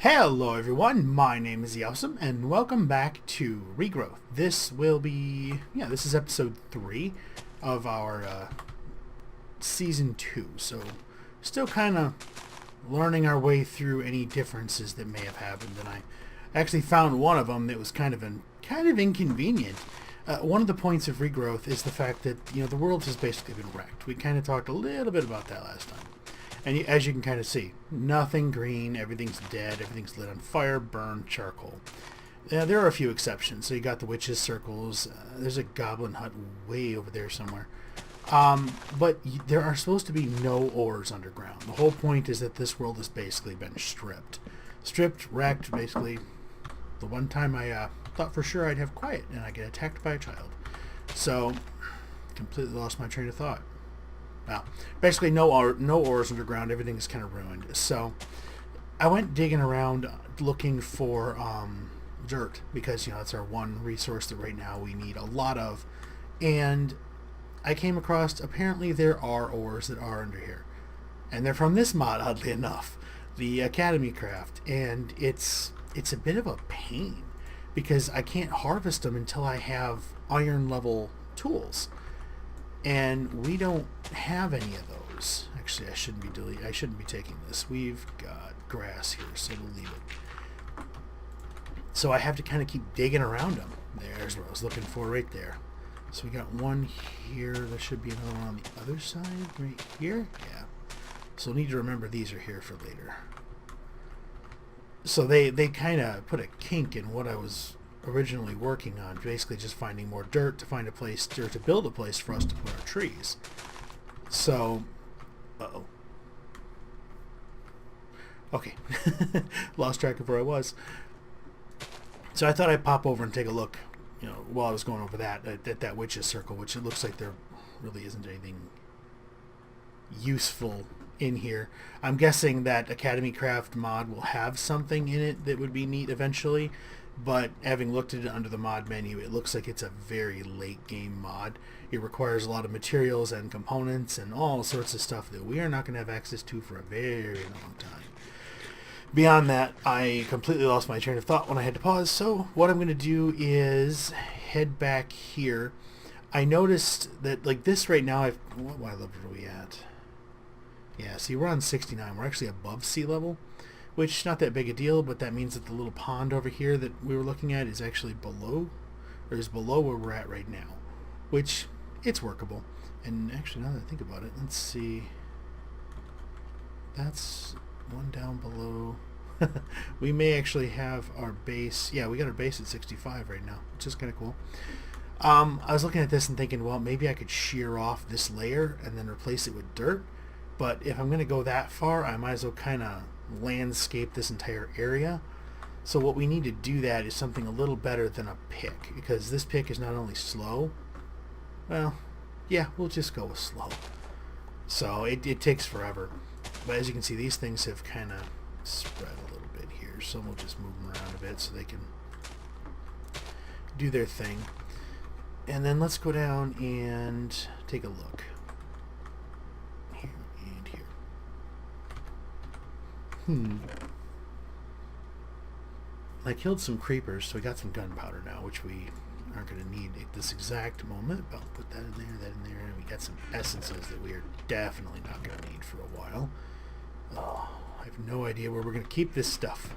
Hello everyone, my name is Yosem and welcome back to Regrowth. This will be, this is episode 3 of our season 2, so still kind of learning our way through any differences that may have happened, and I actually found one of them that was kind of inconvenient. One of the points of Regrowth is the fact that, the world has basically been wrecked. We kind of talked a little bit about that last time. And as you can kind of see, nothing green, everything's dead, everything's lit on fire, burned, charcoal. There are a few exceptions. So you got the witches' circles, there's a goblin hut way over there somewhere. But there are supposed to be no ores underground. The whole point is that this world has basically been stripped. Stripped, wrecked, basically. The one time I thought for sure I'd have quiet and I get attacked by a child. So, completely lost my train of thought. Well, basically no ores underground. Everything is kind of ruined. So I went digging around looking for dirt because, it's our one resource that right now we need a lot of. And I came across, apparently there are ores that are under here. And they're from this mod, oddly enough, the Academy Craft. And it's a bit of a pain because I can't harvest them until I have iron level tools. And we don't have any of those. Actually, I shouldn't be taking this. We've got grass here, so we'll leave it. So I have to kind of keep digging around them. There's what I was looking for right there. So we got one here. There should be another one on the other side right here. Yeah. So we'll need to remember these are here for later. So they kind of put a kink in what I was originally working on, basically just finding more dirt to find a place, or to build a place for us to put our trees. So, okay, lost track of where I was. So I thought I'd pop over and take a look, while I was going over that, at that witch's circle, which it looks like there really isn't anything useful in here. I'm guessing that Academy Craft mod will have something in it that would be neat eventually. But having looked at it under the mod menu, it looks like it's a very late game mod. It requires a lot of materials and components and all sorts of stuff that we are not going to have access to for a very long time. Beyond that, I completely lost my train of thought when I had to pause, so what I'm going to do is head back here. I noticed that, like this right now, what level are we at? Yeah, see, we're on 69. We're actually above sea level, which is not that big a deal, but that means that the little pond over here that we were looking at is actually below where we're at right now, which it's workable. And actually, now that I think about it, let's see. That's one down below. We may actually have our base. Yeah, we got our base at 65 right now, which is kind of cool. I was looking at this and thinking, well, maybe I could shear off this layer and then replace it with dirt. But if I'm going to go that far, I might as well kind of landscape this entire area. So what we need to do that is something a little better than a pick, because this pick is not only slow, well, yeah, we'll just go with slow. So it takes forever. But as you can see, these things have kind of spread a little bit here, so we'll just move them around a bit so they can do their thing. And then let's go down and take a look. Here and here. I killed some creepers, so we got some gunpowder now, which we aren't going to need at this exact moment, but I'll put that in there, and we got some essences that we are definitely not going to need for a while. Oh, I have no idea where we're going to keep this stuff.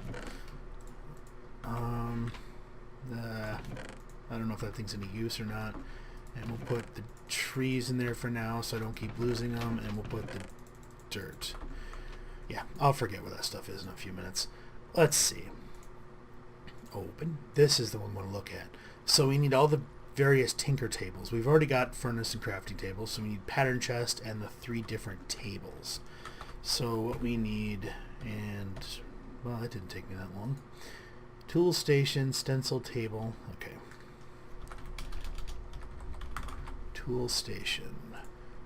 I don't know if that thing's any use or not. And we'll put the trees in there for now so I don't keep losing them, and we'll put the dirt. Yeah, I'll forget where that stuff is in a few minutes. Let's see. Open. This is the one we want to look at. So we need all the various tinker tables. We've already got furnace and crafting tables, so we need pattern chest and the 3 different tables. So what we need, and, well, that didn't take me that long. Tool station, stencil table. Okay. Tool station,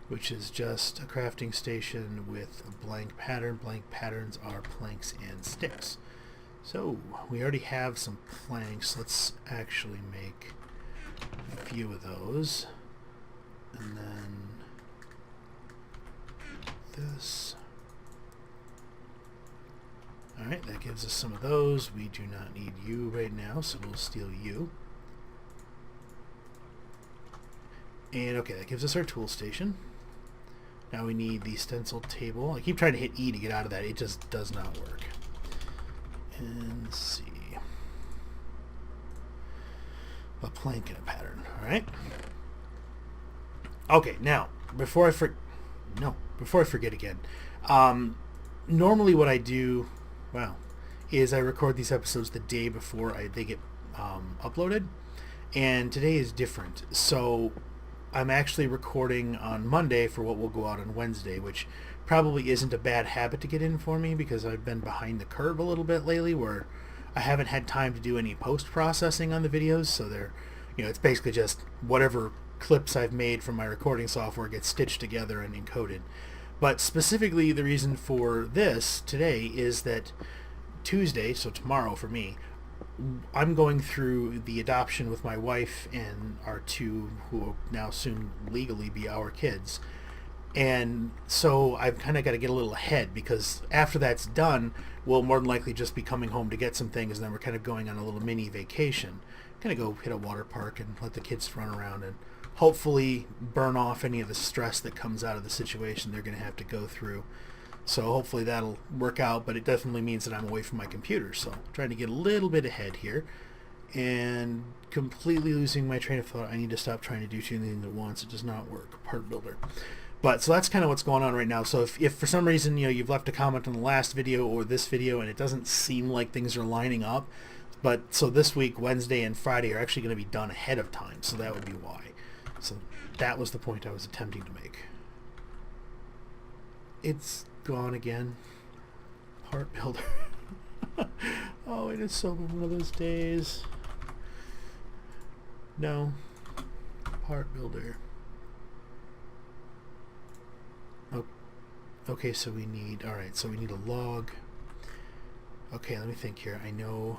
which is just a crafting station with a blank pattern. Blank patterns are planks and sticks. So we already have some planks. Let's actually make a few of those. And then this. Alright, that gives us some of those. We do not need you right now, so we'll steal you. And okay, that gives us our tool station. Now we need the stencil table. I keep trying to hit E to get out of that. It just does not work. And let's see. A plank and a pattern. Alright. Okay, now, before I forget again. Normally what I do, is I record these episodes the day before they get uploaded. And today is different. So I'm actually recording on Monday for what will go out on Wednesday, which probably isn't a bad habit to get in for me because I've been behind the curve a little bit lately where I haven't had time to do any post-processing on the videos. So they're, it's basically just whatever clips I've made from my recording software gets stitched together and encoded. But specifically the reason for this today is that Tuesday, so tomorrow for me, I'm going through the adoption with my wife and our two, who will now soon legally be our kids. And so I've kind of got to get a little ahead because after that's done, we'll more than likely just be coming home to get some things, and then we're kind of going on a little mini vacation. Kind of go hit a water park and let the kids run around and hopefully burn off any of the stress that comes out of the situation they're going to have to go through. So hopefully that'll work out, but it definitely means that I'm away from my computer. So I'm trying to get a little bit ahead here and completely losing my train of thought. I need to stop trying to do two things at once. It does not work. Part builder. But so that's kind of what's going on right now. So if for some reason you've left a comment on the last video or this video and it doesn't seem like things are lining up, but so this week, Wednesday and Friday are actually going to be done ahead of time. So that would be why. So that was the point I was attempting to make. It's gone again. Part builder. Oh, it has so been one of those days. No. Part builder. Oh, okay, so we need, alright, so we need a log. Okay, let me think here. I know,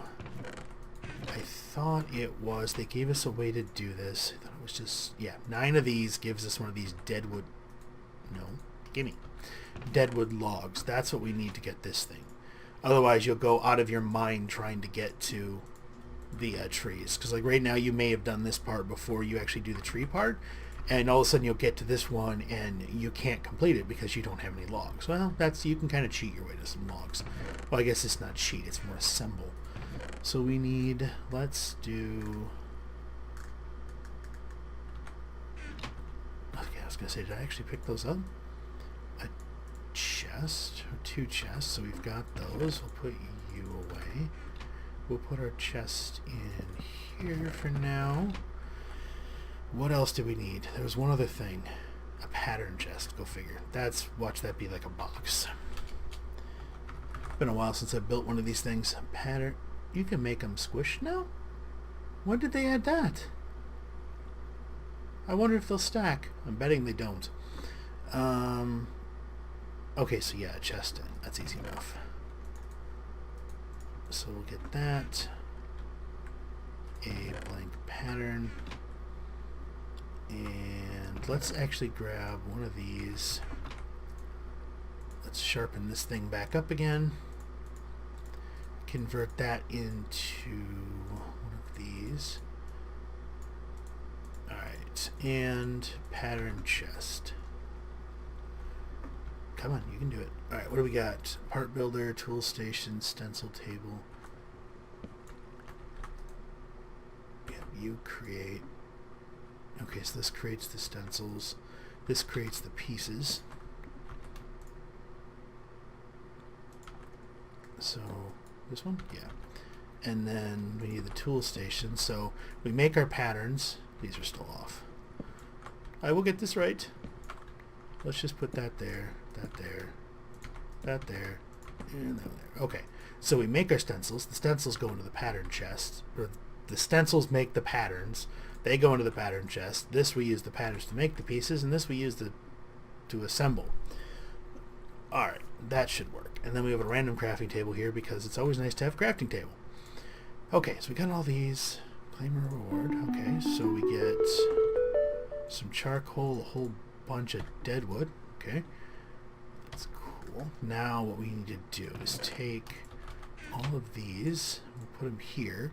I thought it was, they gave us a way to do this. I thought it was just, 9 of these gives us one of these deadwood, gimme. Deadwood logs. That's what we need to get this thing. Otherwise you'll go out of your mind trying to get to the trees, because like right now you may have done this part before you actually do the tree part, and all of a sudden you'll get to this one and you can't complete it because you don't have any logs. Well, you can kind of cheat your way to some logs. Well, I guess it's not cheat, it's more assemble. So we need, let's do, okay, I was gonna say, did I actually pick those up? Chest, or 2 chests, so we've got those. We'll put you away. We'll put our chest in here for now. What else do we need? There was one other thing. A pattern chest, go figure. Watch that be like a box. Been a while since I built one of these things. A pattern, you can make them squish now? When did they add that? I wonder if they'll stack. I'm betting they don't. Okay, so a chest in. That's easy enough. So we'll get that. A blank pattern. And let's actually grab one of these. Let's sharpen this thing back up again. Convert that into one of these. Alright, and pattern chest. Come on, you can do it. Alright, what do we got? Part builder, tool station, stencil table. You create. Okay, so this creates the stencils. This creates the pieces. So, this one? Yeah. And then we need the tool station. So, we make our patterns. These are still off. I will get this right. Let's just put that there. That there, that there, and that there. Okay, so we make our stencils. The stencils go into the pattern chest, or the stencils make the patterns. They go into the pattern chest. This we use the patterns to make the pieces, and this we use to assemble. Alright, that should work. And then we have a random crafting table here because it's always nice to have a crafting table. Okay, so we got all these. Claim a reward. Okay, so we get some charcoal, a whole bunch of deadwood. Okay. Now what we need to do is take all of these. We'll put them here.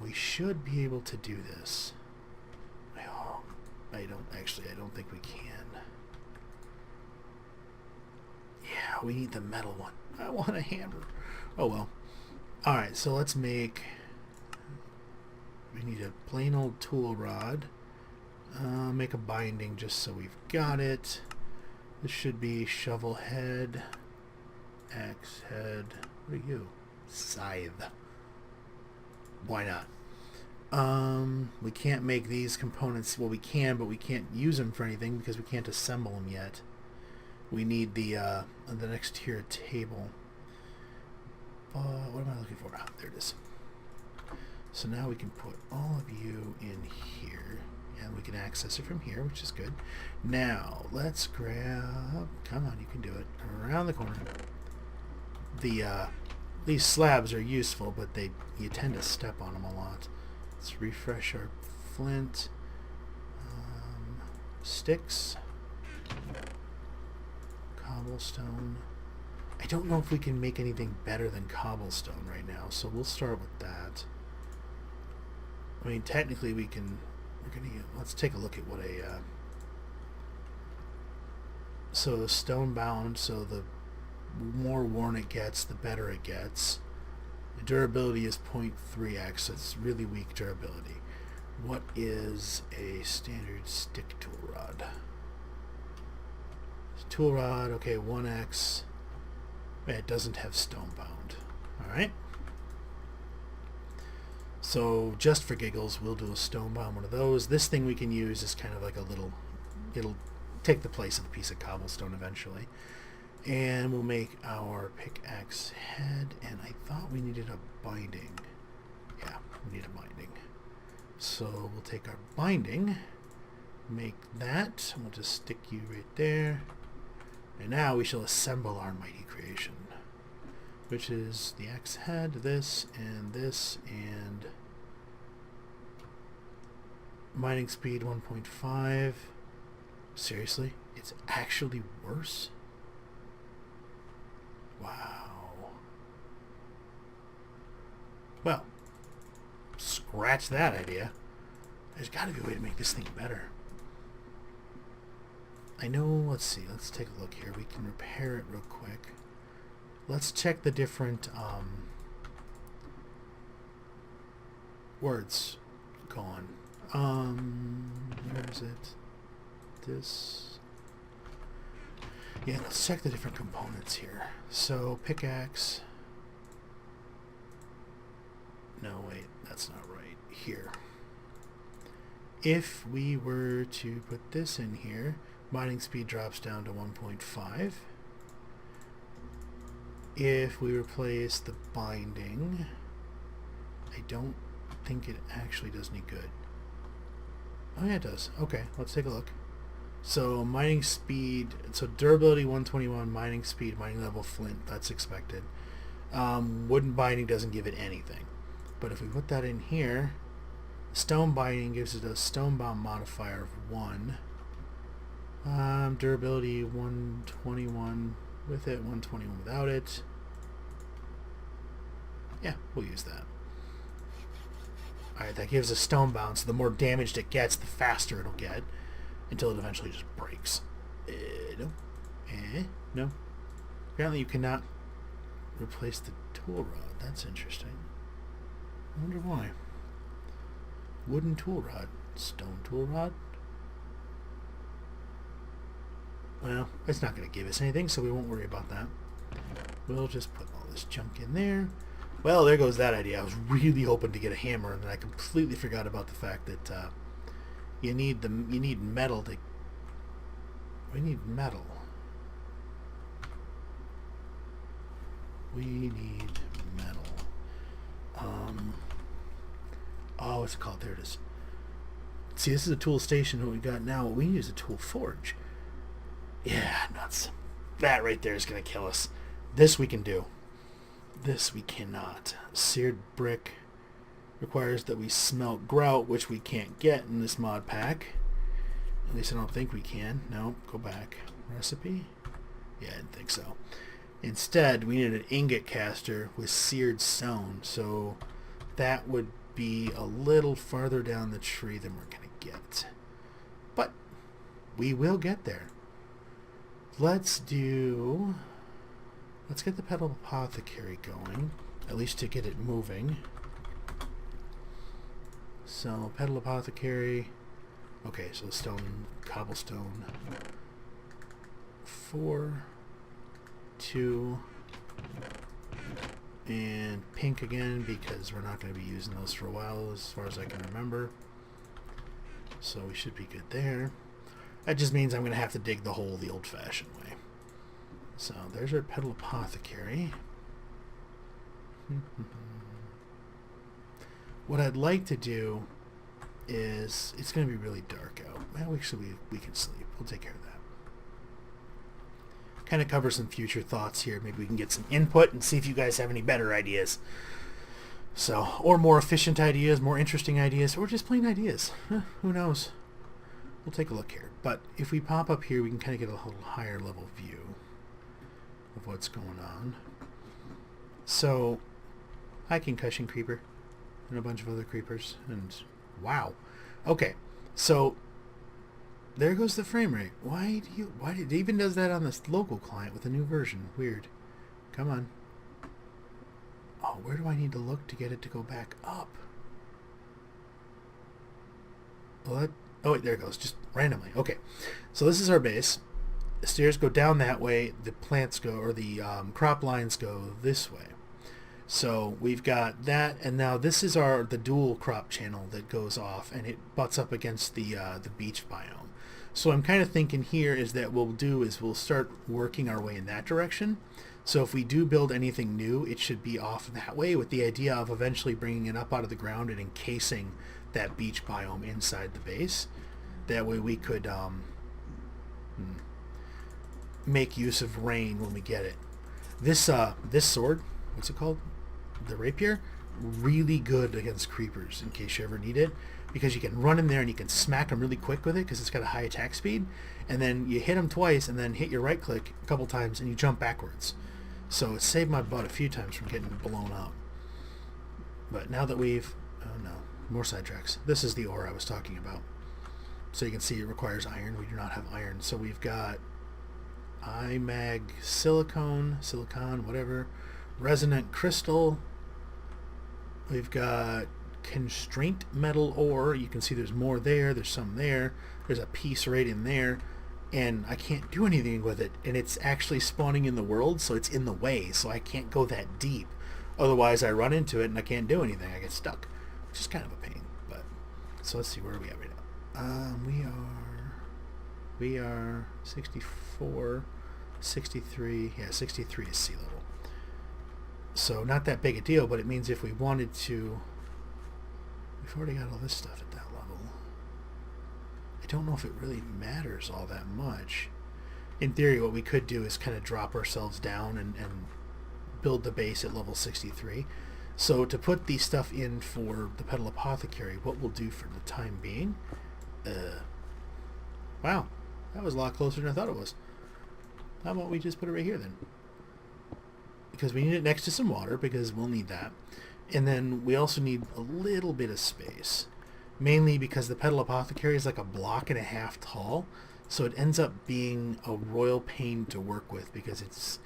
We should be able to do this. Oh, I don't think we can. Yeah, we need the metal one. I want a hammer. Oh well. Alright, so let's make... We need a plain old tool rod. Make a binding just so we've got it. This should be shovel head, axe head. What are you? Scythe. Why not? We can't make these components. Well, we can, but we can't use them for anything because we can't assemble them yet. We need the next tier table. What am I looking for? Ah, there it is. So now we can put all of you in here, and we can access it from here, which is good. Now let's grab. Come on, you can do it. Around the corner. These slabs are useful, but you tend to step on them a lot. Let's refresh our flint. Sticks. Cobblestone. I don't know if we can make anything better than cobblestone right now, so we'll start with that. I mean, technically we can. Let's take a look at what a. So the stone bound. So the more worn it gets, the better it gets. The durability is 0.3x. So it's really weak durability. What is a standard stick tool rod? Tool rod. Okay, 1x. It doesn't have stone bound. All right. So just for giggles, we'll do a stone bound one of those. This thing we can use is kind of like a little, it'll take the place of a piece of cobblestone eventually. And we'll make our pickaxe head, and I thought we needed a binding. Yeah, we need a binding. So we'll take our binding, make that, we'll just stick you right there. And now we shall assemble our mighty creation, which is the axe head, this, and mining speed 1.5. Seriously? It's actually worse? Wow. Well, scratch that idea. There's got to be a way to make this thing better. I know, let's see, let's take a look here. We can repair it real quick. Let's check the different words gone. Where is it? This. Yeah, let's check the different components here. So, pickaxe. No, wait, that's not right. Here. If we were to put this in here, mining speed drops down to 1.5. If we replace the binding, I don't think it actually does any good. Oh yeah, it does. Okay, let's take a look. So mining speed, so durability 121, mining speed, mining level flint, that's expected. Wooden binding doesn't give it anything. But if we put that in here, stone binding gives it a stone bound modifier of 1. Durability 121 with it, 121 without it. Yeah, we'll use that. Alright, that gives a stone bound, so the more damaged it gets, the faster it'll get, until it eventually just breaks. No. No. Apparently you cannot replace the tool rod. That's interesting. I wonder why. Wooden tool rod. Stone tool rod? Well, it's not going to give us anything, so we won't worry about that. We'll just put all this junk in there. Well, there goes that idea. I was really hoping to get a hammer, and then I completely forgot about the fact that you need metal to. We need metal. We need metal. Oh, what's it called? There it is. See, this is a tool station. What we got now? What we need is a tool forge. Yeah, nuts. That right there is going to kill us. This we can do. This we cannot. Seared brick requires that we smelt grout, which we can't get in this mod pack. At least I don't think we can. No, go back. Recipe? Yeah, I didn't think so. Instead, we need an ingot caster with seared stone, so that would be a little farther down the tree than we're going to get. But we will get there. Let's get the Petal Apothecary going, at least to get it moving. So, Petal Apothecary. Okay, so stone, cobblestone. 4, 2, and pink again, because we're not going to be using those for a while as far as I can remember. So we should be good there. That just means I'm going to have to dig the hole the old-fashioned way. So there's our Petal Apothecary. What I'd like to do is, it's going to be really dark out. Well, actually, we can sleep. We'll take care of that. Kind of cover some future thoughts here. Maybe we can get some input and see if you guys have any better ideas. So, or more efficient ideas, more interesting ideas, or just plain ideas. Who knows? We'll take a look here. But if we pop up here, we can kind of get a little higher level view of what's going on. So, hi Concussion Creeper and a bunch of other creepers. And wow. Okay, so there goes the frame rate. Why did it even does that on this local client with a new version? Weird. Come on. Oh, where do I need to look to get it to go back up? What? Oh wait, there it goes. Just randomly. Okay. So this is our base. The stairs go down that way. The plants go, or the crop lines go this way. So we've got that, and now this is the dual crop channel that goes off, and it butts up against the beach biome. So I'm kind of thinking here is that what we'll start working our way in that direction. So if we do build anything new, it should be off that way, with the idea of eventually bringing it up out of the ground and encasing that beach biome inside the base. That way we could make use of rain when we get it. This sword, what's it called? The rapier, really good against creepers in case you ever need it, because you can run in there and you can smack them really quick with it because it's got a high attack speed, and then you hit them twice and then hit your right click a couple times and you jump backwards. So it saved my butt a few times from getting blown up. But now that oh no, more sidetracks. This is the ore I was talking about. So you can see it requires iron. We do not have iron. So we've got IMAG silicon, whatever, resonant crystal. We've got constraint metal ore. You can see there's more there. There's some there. There's a piece right in there. And I can't do anything with it. And it's actually spawning in the world, so it's in the way. So I can't go that deep. Otherwise, I run into it and I can't do anything. I get stuck, which is kind of a pain. But so let's see, where are we at right now? We are 64, 63. Yeah, 63 is sea level. So not that big a deal, but it means if we wanted to, we've already got all this stuff at that level. I don't know if it really matters all that much. In theory, what we could do is kind of drop ourselves down and build the base at level 63. So to put the stuff in for the Petal Apothecary, what we'll do for the time being, wow, that was a lot closer than I thought it was. How about we just put it right here then? Because we need it next to some water, because we'll need that. And then we also need a little bit of space. Mainly because the Petal Apothecary is like a block and a half tall. So it ends up being a royal pain to work with, because it's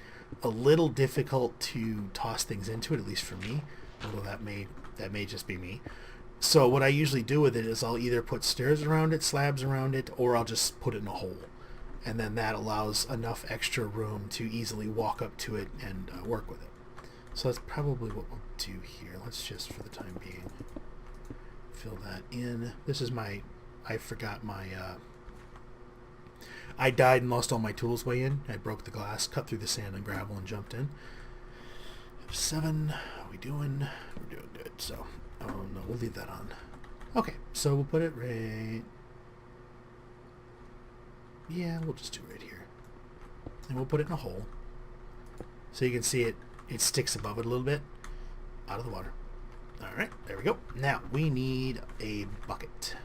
a little difficult to toss things into it, at least for me. Although that may just be me. So what I usually do with it is I'll either put stairs around it, slabs around it, or I'll just put it in a hole. And then that allows enough extra room to easily walk up to it and work with it. So that's probably what we'll do here. Let's just, for the time being, fill that in. This is I forgot my, I died and lost all my tools way in. I broke the glass, cut through the sand and gravel, and jumped in. 7, how are we doing? We're doing good, so, oh no, we'll leave that on. Okay, so we'll put it right, yeah, we'll just do it right here. And we'll put it in a hole. So you can see it sticks above it a little bit, out of the water. Alright, there we go. Now, we need a bucket.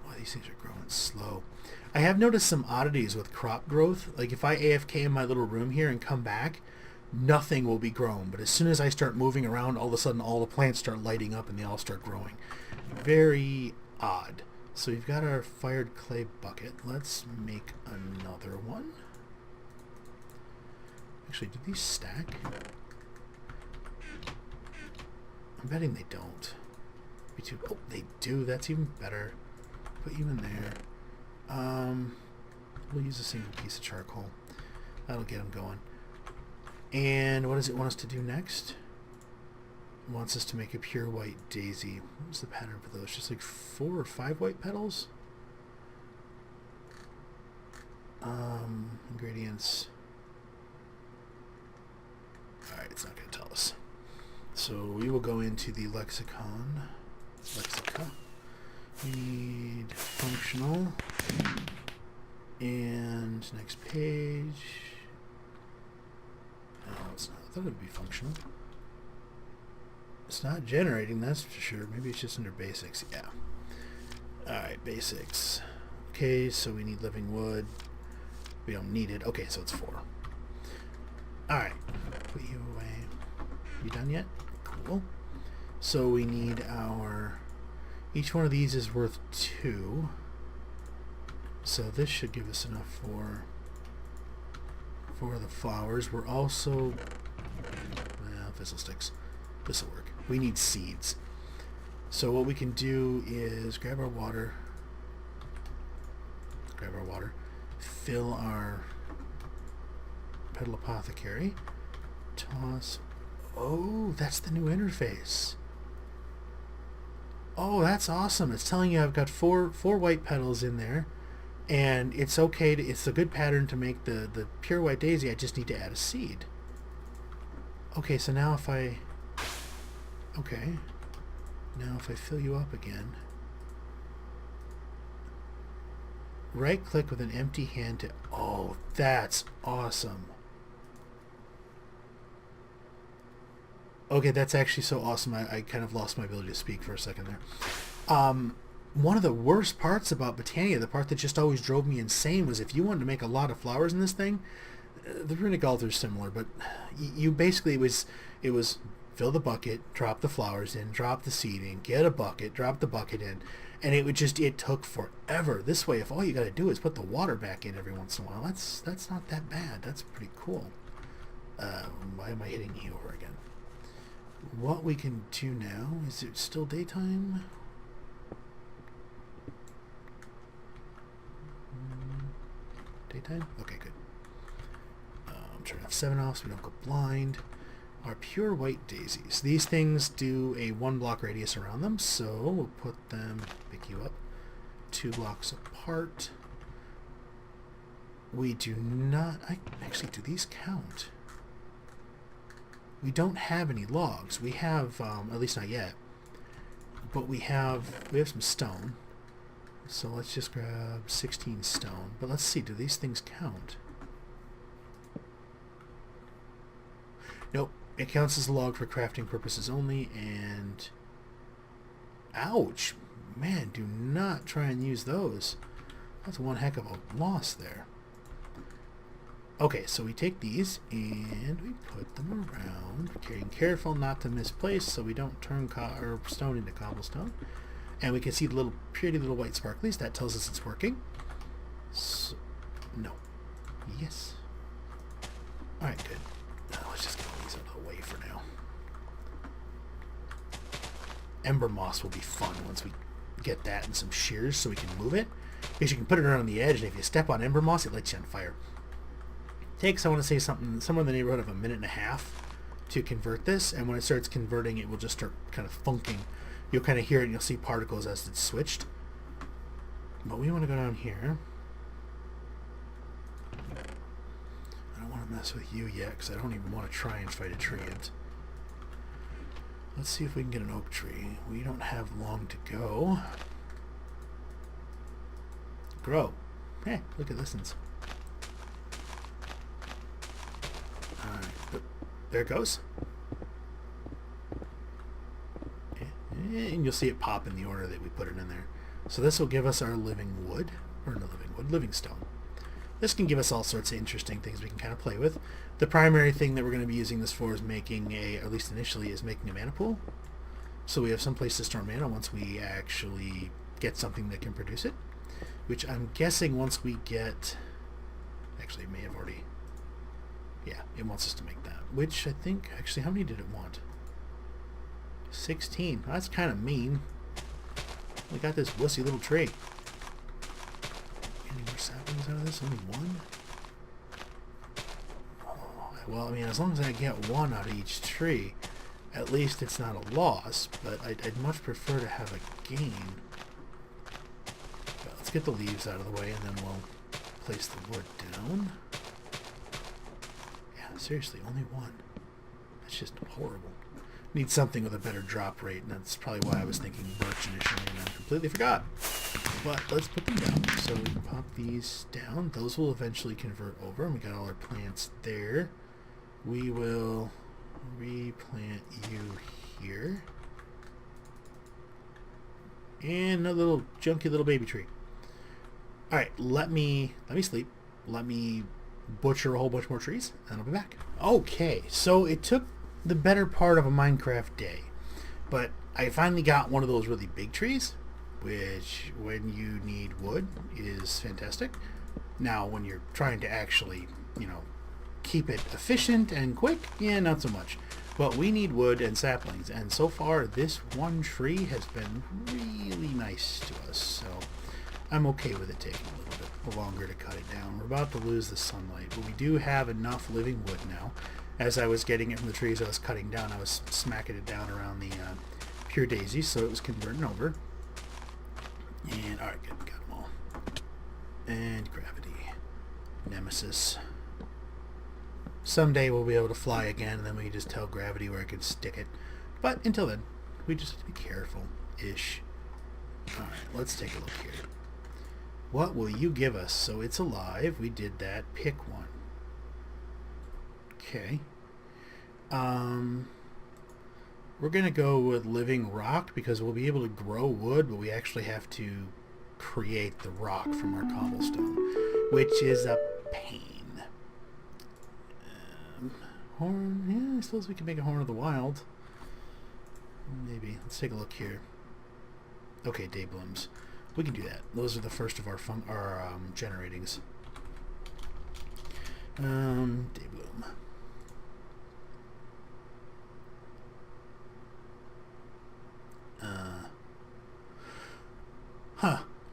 Boy, these things are growing slow. I have noticed some oddities with crop growth. Like if I AFK in my little room here and come back, nothing will be grown. But as soon as I start moving around, all of a sudden all the plants start lighting up and they all start growing. Very odd. So we've got our fired clay bucket. Let's make another one. Actually, do these stack? I'm betting they don't. Oh, they do. That's even better. Put you in there. We'll use a single piece of charcoal. That'll get them going. And what does it want us to do next? It wants us to make a pure white daisy. What's the pattern for those? Just like 4 or 5 white petals? Ingredients. Alright, it's not going to tell us. So we will go into the lexicon. Lexica. We need functional. And next page. No, it's not. I thought it would be functional. It's not generating, that's for sure. Maybe it's just under basics. Yeah. Alright, basics. Okay, so we need living wood. We don't need it. Okay, so it's 4. Alright. Put you away. You done yet? Cool. So we need our... Each one of these is worth 2. So this should give us enough for the flowers. We're also... Well, fizzle sticks. This will work. We need seeds. So what we can do is grab our water. Fill our petal apothecary. Toss. Oh, that's the new interface. Oh, that's awesome. It's telling you I've got four white petals in there. And it's okay to, it's a good pattern to make the pure white daisy. I just need to add a seed. Okay, so now if I... Okay. Now if I fill you up again, right click with an empty hand to... Oh, that's awesome. Okay, that's actually so awesome. I kind of lost my ability to speak for a second there. One of the worst parts about Botania, the part that just always drove me insane, was if you wanted to make a lot of flowers in this thing, the runic altar is similar, but you basically, it was fill the bucket, drop the flowers in, drop the seed in, get a bucket, drop the bucket in, and it took forever. This way, if all you got to do is put the water back in every once in a while, that's not that bad. That's pretty cool. Why am I hitting you over again? What we can do now, is it still daytime? Daytime? Okay, good. Turn off 7 off so we don't go blind. Our pure white daisies. These things do a 1 block radius around them, so we'll put them, pick you up, 2 blocks apart. We do not, actually, do these count? We don't have any logs. We have, at least not yet, but we have some stone. So let's just grab 16 stone. But let's see, do these things count? Nope. It counts as a log for crafting purposes only, and... Ouch! Man, do not try and use those. That's one heck of a loss there. Okay, so we take these, and we put them around. Being careful not to misplace so we don't turn stone into cobblestone. And we can see the little pretty little white sparklies. That tells us it's working. So, no. Yes. Alright, good. Now let's just get these out of the way for now. Ember moss will be fun once we get that and some shears so we can move it. Because you can put it around the edge, and if you step on ember moss, it lights you on fire. Takes, I want to say, something somewhere in the neighborhood of 1.5 minutes to convert this, and when it starts converting, it will just start kind of funking. You'll kind of hear it, and you'll see particles as it's switched. But we want to go down here. I don't want to mess with you yet, because I don't even want to try and fight a treant. Let's see if we can get an oak tree. We don't have long to go. Grow. Hey, look at this one. Alright, there it goes. And you'll see it pop in the order that we put it in there. So this will give us our living wood, or no living wood, living stone. This can give us all sorts of interesting things we can kind of play with. The primary thing that we're going to be using this for is making a, at least initially, is making a mana pool. So we have some place to store mana once we actually get something that can produce it. Which I'm guessing once we get... Actually, it may have already... Yeah, it wants us to make that. Which I think... Actually, how many did it want? 16. That's kind of mean. We got this wussy little tree. Any more saplings out of this? Only one? Oh, well, I mean, as long as I get one out of each tree, at least it's not a loss, but I'd much prefer to have a gain. But let's get the leaves out of the way, and then we'll place the wood down. Yeah, seriously, only one. That's just horrible. Need something with a better drop rate, and that's probably why I was thinking birch initially, and I completely forgot. But let's put them down. So we can pop these down. Those will eventually convert over, and we got all our plants there. We will replant you here. And a little junky little baby tree. Alright, let me sleep. Let me butcher a whole bunch more trees, and I'll be back. Okay, so it took the better part of a Minecraft day, but I finally got one of those really big trees, which when you need wood is fantastic. Now when you're trying to actually, you know, keep it efficient and quick, yeah, not so much. But we need wood and saplings, and so far this one tree has been really nice to us, so I'm okay with it taking a little bit longer to cut it down. We're about to lose the sunlight, but we do have enough living wood now. As I was getting it from the trees I was cutting down, I was smacking it down around the pure daisies, so it was converting over. And, alright, good, got them all. And gravity. Nemesis. Someday we'll be able to fly again, and then we can just tell gravity where I can stick it. But until then, we just have to be careful-ish. Alright, let's take a look here. What will you give us? So it's alive. We did that. Pick one. Okay. We're going to go with living rock because we'll be able to grow wood, but we actually have to create the rock from our cobblestone, which is a pain. Horn, yeah, I suppose we can make a Horn of the Wild. Maybe. Let's take a look here. Okay, day blooms. We can do that. Those are the first of our generatings. Day bloom.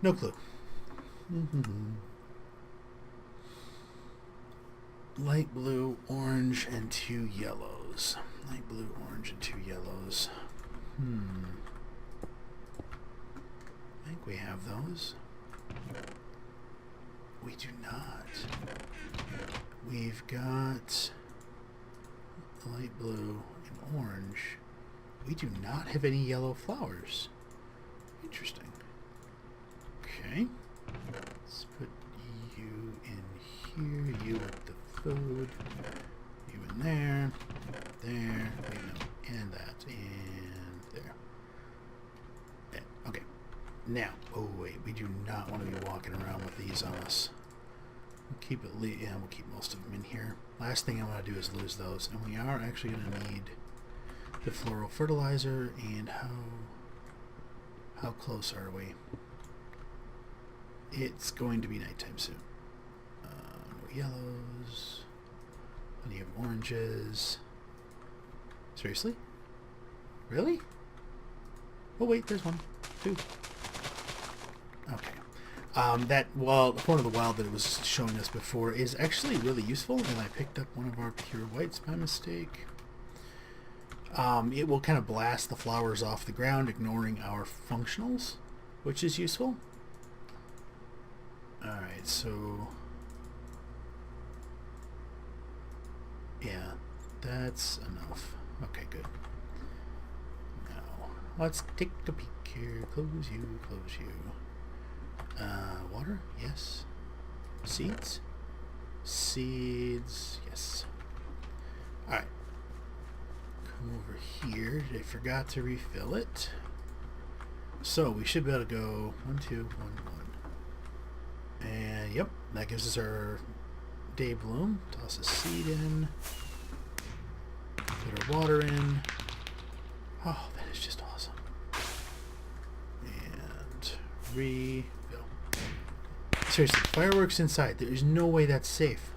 No clue. Light blue, orange, and 2 yellows. Light blue, orange, and 2 yellows. I think we have those. We do not. We've got light blue and orange. We do not have any yellow flowers. Interesting. Okay. Let's put you in here. You with the food. You in there. There. Wait, no. And that. And there. Yeah, okay. Now. Oh, wait. We do not want to be walking around with these on us. We'll keep it. Yeah, we'll keep most of them in here. Last thing I want to do is lose those. And we are actually going to need the floral fertilizer. And how close are we? It's going to be nighttime soon. No yellows. Plenty of oranges. Seriously? Really? Oh wait, there's one. 2. Okay. That Horn of the Wild that it was showing us before is actually really useful, and I picked up one of our pure whites by mistake. It will kind of blast the flowers off the ground, ignoring our functionals, which is useful. Alright, so... yeah, that's enough. Okay, good. Now, let's take a peek here. Close you, close you. Water? Yes. Seeds? Seeds, yes. Alright. Come over here. I forgot to refill it. So we should be able to go 1, 2, 1, 1. And yep, that gives us our day bloom. Toss a seed in. Put our water in. Oh, that is just awesome. And go. Seriously, fireworks inside. There is no way that's safe.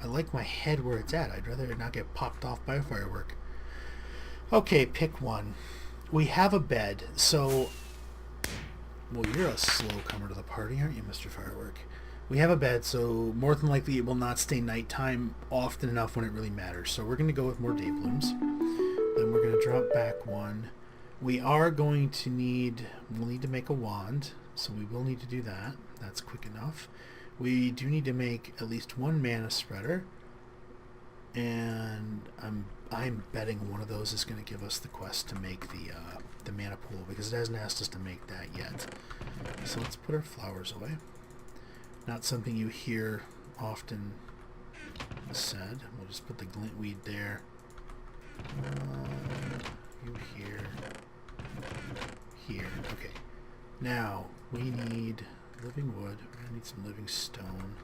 I like my head where it's at. I'd rather not get popped off by a firework. Okay, pick one. We have a bed, so... Well, you're a slow comer to the party, aren't you, Mr. Firework? We have a bed, so more than likely it will not stay nighttime often enough when it really matters. So we're going to go with more day blooms. Then we're going to drop back one. We are going to we'll need to make a wand, so we will need to do that. That's quick enough. We do need to make at least one mana spreader, and I'm betting one of those is going to give us the quest to make the mana pool, because it hasn't asked us to make that yet. So let's put our flowers away. Not something you hear often said. We'll just put the glintweed there. You here. Okay. Now we need living wood. We're gonna need some living stone.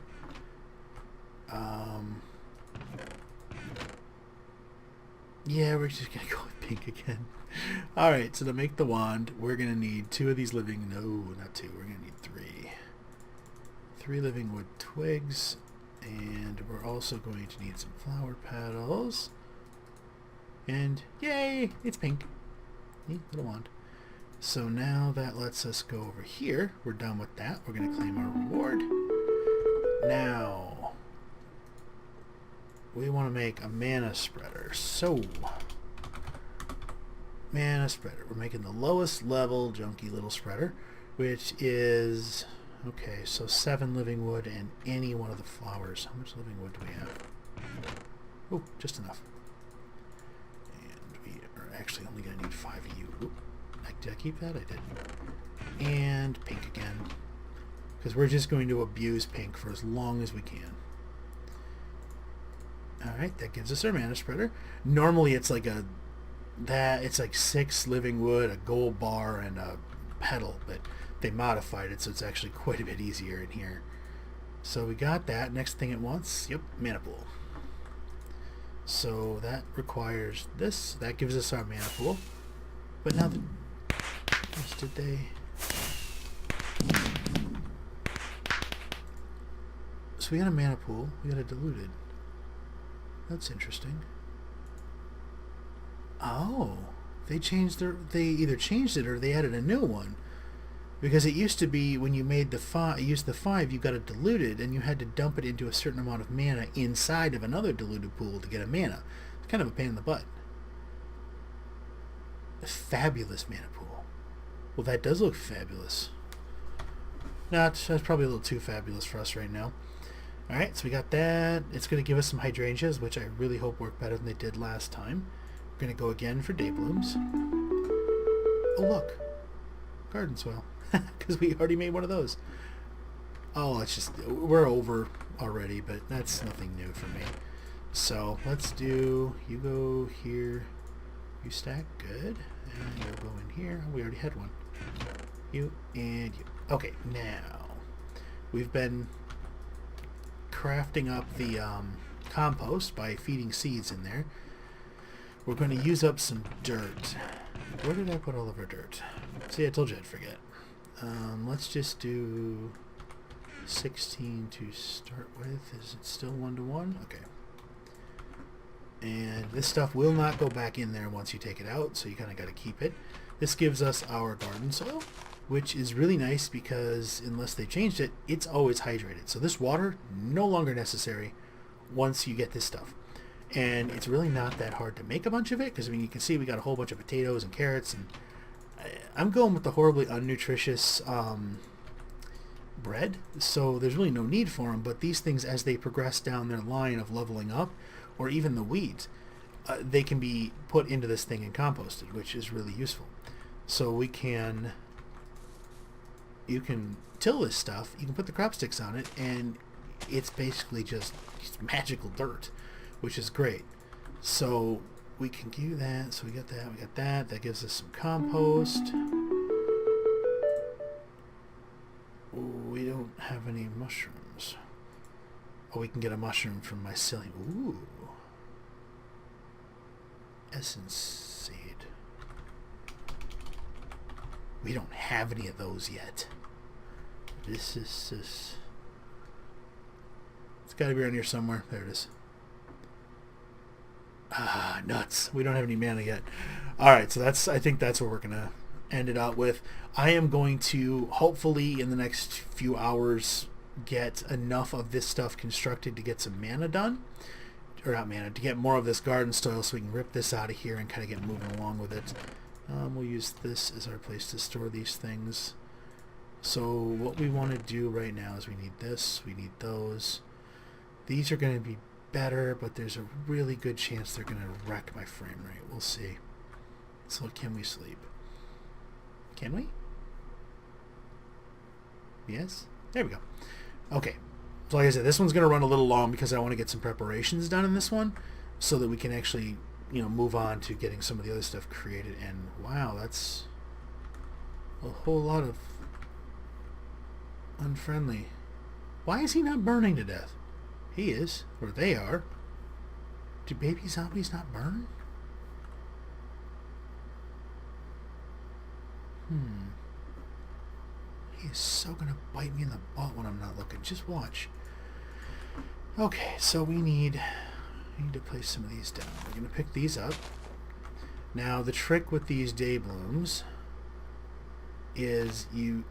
Yeah, we're just gonna go with pink again. Alright, so to make the wand, we're gonna need 2 of these living... No, not 2. We're gonna need 3. 3 living wood twigs. And we're also going to need some flower petals. And yay! It's pink. Neat little wand. So now that lets us go over here. We're done with that. We're going to claim our reward. Now, we want to make a mana spreader. So, mana spreader. We're making the lowest level junky little spreader, which is, okay, so 7 living wood and any one of the flowers. How much living wood do we have? Oh, just enough. And we are actually only going to need 5 of you. Oop. Did I keep that? I did. And pink again. Because we're just going to abuse pink for as long as we can. Alright, that gives us our mana spreader. Normally it's like it's like 6 living wood, a gold bar, and a petal, but they modified it so it's actually quite a bit easier in here. So we got that. Next thing it wants, yep, mana pool. So that requires this. That gives us our mana pool. But now did they... So we got a mana pool, we got a diluted. That's interesting. Oh, they either changed it or they added a new one. Because it used to be when you made used the 5, you got a diluted and you had to dump it into a certain amount of mana inside of another diluted pool to get a mana. It's kind of a pain in the butt. A fabulous mana pool. Well, that does look fabulous. That's probably a little too fabulous for us right now. Alright, so we got that. It's going to give us some hydrangeas, which I really hope work better than they did last time. We're going to go again for day blooms. Oh, look. Garden soil. Because we already made one of those. Oh, it's just... We're over already, but that's nothing new for me. So, let's do... You go here. You stack. Good. And you'll go in here. We already had one. You and you. Okay, now we've been crafting up the compost by feeding seeds in there. We're going to use up some dirt. Where did I put all of our dirt? See, I told you I'd forget. Let's just do 16 to start with. Is it still 1-to-1? Okay. And this stuff will not go back in there once you take it out, so you kind of got to keep it. This gives us our garden soil, which is really nice because unless they changed it, it's always hydrated. So this water, no longer necessary once you get this stuff. And it's really not that hard to make a bunch of it, because I mean, you can see we got a whole bunch of potatoes and carrots, and I'm going with the horribly unnutritious bread, so there's really no need for them. But these things, as they progress down their line of leveling up, or even the weeds, they can be put into this thing and composted, which is really useful. So you can till this stuff, you can put the crop sticks on it, and it's basically just magical dirt, which is great. So we can do that. So we got that, that gives us some compost. have any mushrooms. Oh, we can get a mushroom from mycelium. Ooh. Essence seed. We don't have any of those yet. This is... It's got to be around here somewhere. There it is. Ah, nuts. We don't have any mana yet. Alright, so I think that's what we're going to end it out with. I am going to, hopefully, in the next few hours, get enough of this stuff constructed to get some mana done. Or not mana, to get more of this garden soil so we can rip this out of here and kind of get moving along with it. We'll use this as our place to store these things. So what we want to do right now is we need this, we need those. These are going to be better, but there's a really good chance they're going to wreck my frame rate. We'll see. So can we sleep? Can we? Yes? There we go. Okay. So like I said, this one's going to run a little long because I want to get some preparations done in this one so that we can actually, you know, move on to getting some of the other stuff created. And wow, that's a whole lot of unfriendly. Why is he not burning to death? He is, or they are. Do baby zombies not burn? He is so gonna bite me in the butt when I'm not looking. Just watch. Okay, so we need to place some of these down. We're gonna pick these up. Now the trick with these day blooms is you...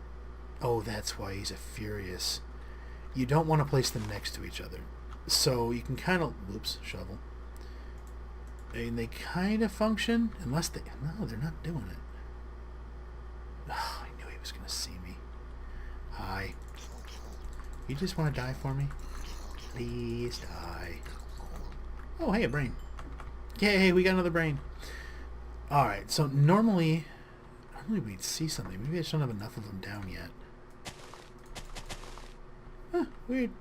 Oh, that's why he's a furious. You don't want to place them next to each other. So you can kind of... Oops, shovel. And they kind of function, unless they... No, they're not doing it. Oh, I knew he was going to see me. Hi. You just want to die for me? Please die. Oh, hey, a brain. Yay, we got another brain. Alright, so normally we'd see something. Maybe I just don't have enough of them down yet. Huh, weird.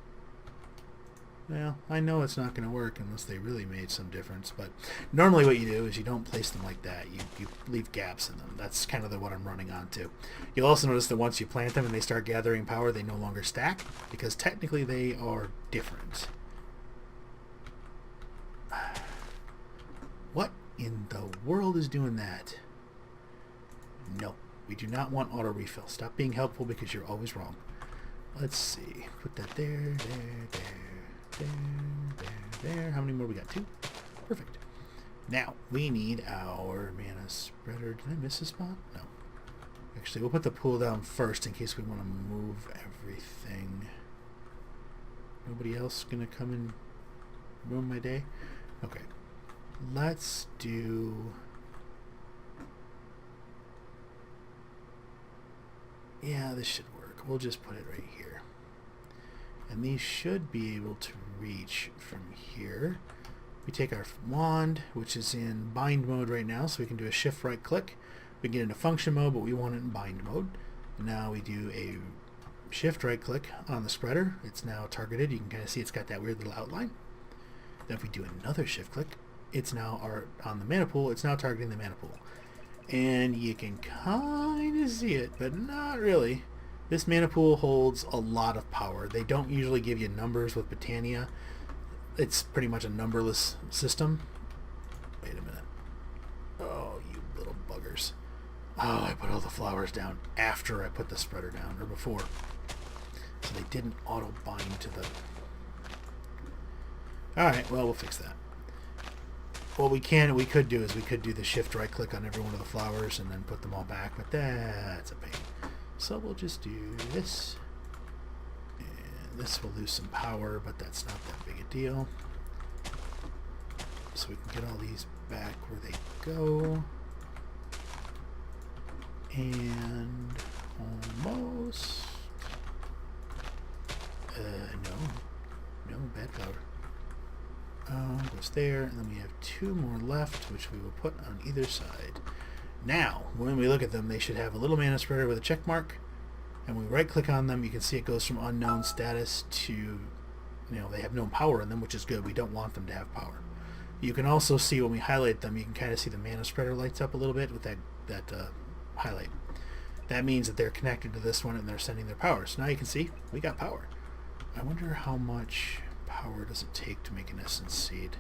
Well, I know it's not going to work unless they really made some difference, but normally what you do is you don't place them like that. You leave gaps in them. That's kind of what I'm running on to. You'll also notice that once you plant them and they start gathering power, they no longer stack, because technically they are different. What in the world is doing that? No, we do not want auto refill. Stop being helpful because you're always wrong. Let's see. Put that there, there. How many more we got? 2? Perfect. Now, we need our mana spreader. Did I miss a spot? No. Actually, we'll put the pool down first in case we want to move everything. Nobody else going to come and ruin my day? Okay. Let's do... Yeah, this should work. We'll just put it right here. And these should be able to reach from here. We take our wand, which is in bind mode right now, so we can do a shift right click. We can get into function mode, but we want it in bind mode. And now we do a shift right click on the spreader. It's now targeted. You can kind of see it's got that weird little outline. Then if we do another shift click, it's now on the mana pool. It's now targeting the mana pool. And you can kind of see it, but not really. This mana pool holds a lot of power. They don't usually give you numbers with Botania. It's pretty much a numberless system. Wait a minute. Oh, you little buggers. Oh, I put all the flowers down after I put the spreader down, or before. So they didn't auto-bind to the... Alright, well, we'll fix that. What we could do is we could do the shift right click on every one of the flowers and then put them all back, but that's a pain. So we'll just do this. And this will lose some power, but that's not that big a deal. So we can get all these back where they go. And almost... No, bad flower. Goes there, and then we have 2 more left, which we will put on either side. Now, when we look at them, they should have a little mana spreader with a check mark, and when we right click on them, you can see it goes from unknown status to, they have no power in them, which is good. We don't want them to have power. You can also see when we highlight them, you can kind of see the mana spreader lights up a little bit with that highlight. that means that they're connected to this one and they're sending their power. So now you can see we got power. I wonder how much power does it take to make an essence seed?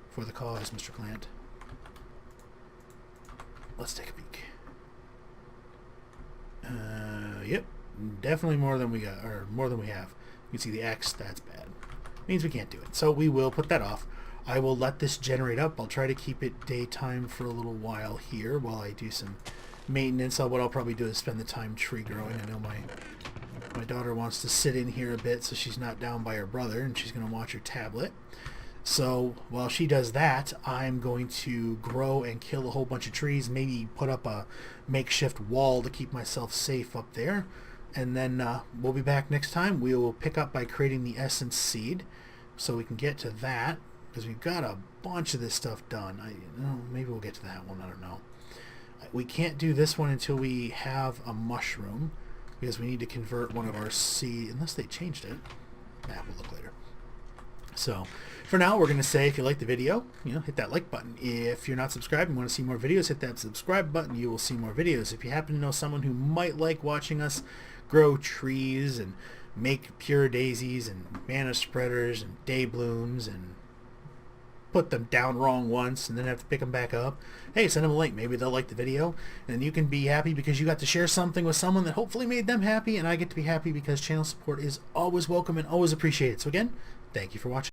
For the cause, Mr. Clant. Let's take a peek. Yep, definitely more than we got, or more than we have. You can see the X, that's bad. Means we can't do it. So we will put that off. I will let this generate up. I'll try to keep it daytime for a little while here while I do some maintenance. What I'll probably do is spend the time tree growing. I know my daughter wants to sit in here a bit so she's not down by her brother, and she's going to watch her tablet. So while she does that, I'm going to grow and kill a whole bunch of trees, maybe put up a makeshift wall to keep myself safe up there. And then we'll be back next time. We will pick up by creating the essence seed so we can get to that, because we've got a bunch of this stuff done. Maybe we'll get to that one. I don't know. We can't do this one until we have a mushroom, because we need to convert one of our seed, unless they changed it. We'll look later. So for now, we're going to say, if you like the video, hit that like button. If you're not subscribed and want to see more videos, hit that subscribe button. You will see more videos. If you happen to know someone who might like watching us grow trees and make pure daisies and mana spreaders and day blooms and put them down wrong once and then have to pick them back up, hey, send them a link. Maybe they'll like the video, and you can be happy because you got to share something with someone that hopefully made them happy, and I get to be happy because channel support is always welcome and always appreciated. So again, thank you for watching.